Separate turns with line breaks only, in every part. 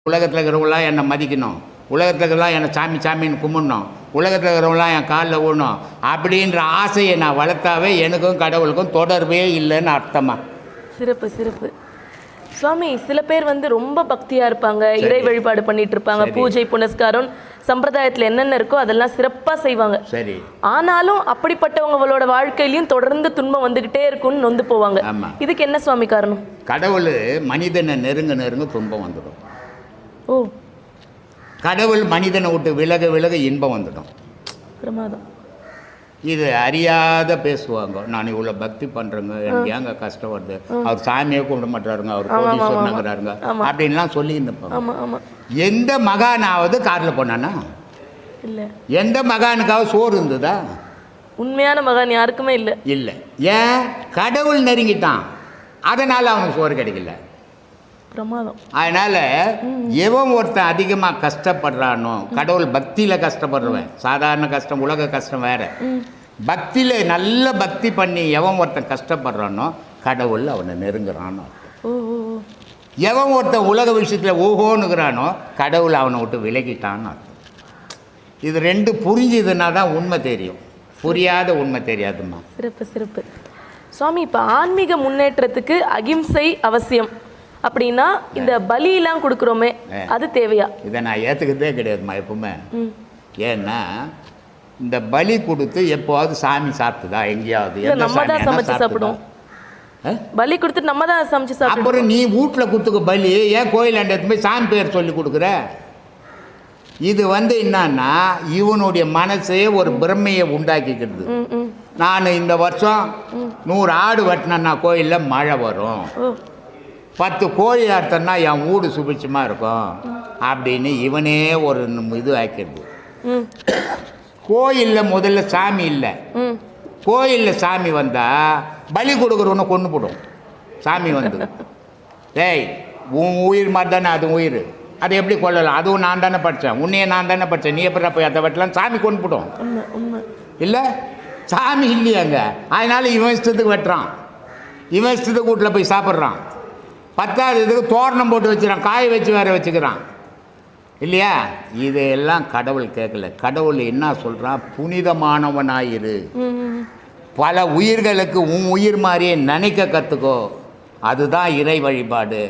உலகத்தில் இருக்கிறவங்களாம் என்னை மதிக்கணும், உலகத்தில் இருக்கிறவங்களாம் என்னை சாமி சாமின்னு கும்பிடணும், உலகத்தில் இருக்கிறவங்களாம் என் காலில் விழணும் அப்படின்ற ஆசையை நான் வளர்த்தாவே எனக்கும் கடவுளுக்கும் தொடர்பே இல்லைன்னு அர்த்தமா.
சிறப்பு சிறப்பு சுவாமி. சில பேர் ரொம்ப பக்தியாக இருப்பாங்க, இறை வழிபாடு பண்ணிட்டு இருப்பாங்க, பூஜை புனஸ்காரம் சம்பிரதாயத்தில் என்னென்ன இருக்கோ அதெல்லாம் சிறப்பாக செய்வாங்க.
சரி.
ஆனாலும் அப்படிப்பட்டவங்களோட வாழ்க்கையிலையும் தொடர்ந்து துன்பம் வந்துக்கிட்டே இருக்கும்னு நொந்து போவாங்க. இதுக்கு என்ன சுவாமி காரணம்?
கடவுள் மனிதனை நெருங்க நெருங்க துன்பம் வந்துடும்.
ஓ.
கடவுள் மனிதனை விட்டு விலக விலக இன்பம் வந்துடும்.
பிரமாதம்.
இது அறியாத பேசுவாங்க, நான் இவ்வளோ பக்தி பண்ணுறேங்க, எனக்கு ஏங்க கஷ்டம் வருது, அவர் சாமியே கும்பிட மாட்டாருங்க, அவர் கோடீஸ்வரனுங்கிறாருங்க அப்படின்லாம் சொல்லி இருப்பாங்க. எந்த மகானாவது காரில் போனானா? இல்லை. எந்த மகானுக்காவது சோறு இருந்ததா?
உண்மையான மகான் யாருக்குமே இல்லை.
இல்லை. ஏன்? கடவுள் நெருங்கிட்டான், அதனால் அவனுக்கு சோறு கிடைக்கல.
பிரமாதம்.
அதனால் எவன் ஒருத்தன் அதிகமாக கஷ்டப்படுறானோ, கடவுள் பக்தியில் கஷ்டப்படுறவன், சாதாரண கஷ்டம் உலக கஷ்டம் வேறு, பக்தியில் நல்ல பக்தி பண்ணி எவன் ஒருத்தன் கஷ்டப்படுறானோ கடவுள் அவனை நெருங்குறானோ. எவன் ஒருத்தன் உலக விஷயத்தில் ஓஹோனுங்கிறானோ கடவுள் அவனை விட்டு விலகிட்டான்னு அர்த்தம். இது ரெண்டு புரிஞ்சுதுன்னா தான் உண்மை தெரியும், புரியாத உண்மை தெரியாதுமா.
சிறப்பு சிறப்பு சுவாமி. இப்போ ஆன்மீக முன்னேற்றத்துக்கு அகிம்சை அவசியம் அப்படின்னா இந்த பலியெல்லாம் கொடுக்குறோமே அது தேவையா?
இதை நான் ஏற்றுக்கிறதே கிடையாதுமா எப்பவுமே. ஏன்னா இந்த பலி கொடுத்து எப்போவாவது சாமி சாப்பிட்டுதா எங்கேயாவது?
நம்ம தான் சமைச்சு சாப்பிடுவோம். பலி கொடுத்துட்டு நம்ம தான் சமைச்சு சாப்பிடுவோம்.
அப்புறம் நீ வீட்டில் கொடுத்துக்க பலி, ஏன் கோயிலாண்ட போய் சாமி பேர் சொல்லி கொடுக்குற? இது என்னன்னா இவனுடைய மனசே ஒரு பிரமையை உண்டாக்கிக்கிறது. நான் இந்த வருஷம் 100 ஆடு வெட்டினேன்னா கோயிலில் மழை வரும், 10 கோழி அறுத்தன்னா என் வீடு சுபிட்சமாக இருக்கும் அப்படின்னு இவனே ஒரு இது ஆக்கிடுது. கோயிலில் முதல்ல சாமி இல்லை, கோயிலில் சாமி வந்தால் பலி கொடுக்குறவனை கொண்டு போடும். சாமி டேய் உன் உயிர் மாதிரி தானே அது உயிர், அதை எப்படி கொள்ளலாம்? அதுவும் நான் தானே படித்தேன், உன்னையே நான் தானே படித்தேன், நீ எப்படி போய் அதை வெட்டலாம்? சாமி கொண்டு போடும். இல்லை, சாமி இல்லையாங்க. அதனால் இவன் இஷ்டத்துக்கு வெட்டுறான், இவன் இஷ்டத்துக்கு வீட்டில் போய் சாப்பிட்றான். 10வது இதுக்கு தோரணம் போட்டு வச்சுக்கிறான், காய வச்சு வேற வச்சுக்கிறான் இல்லையா? இதெல்லாம் கடவுள் கேட்கல. கடவுள் என்ன சொல்கிறான்? புனிதமானவனாயிரு, பல உயிர்களுக்கு உன் உயிர் மாதிரியே நினைக்க கற்றுக்கோ, அதுதான் இறை வழிபாடு.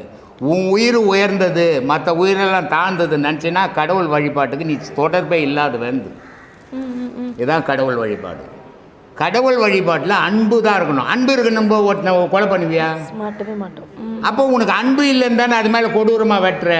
உன் உயிர் உயர்ந்தது மற்ற உயிரெல்லாம் தாழ்ந்தது நினச்சின்னா கடவுள் வழிபாட்டுக்கு நீ தொடர்பே இல்லாத வந்து. இதுதான் கடவுள் வழிபாடு. கடவுள் வழிபாட்டில் அன்பு தான் இருக்கணும். அன்பு இருக்கு நம்ம கொலை பண்ணுவியா?
மாட்டவே மாட்டோம்.
அப்போ உனக்கு அன்பு இல்லைன்னு தானே அது மேலே கொடூரமாக வெட்டுற.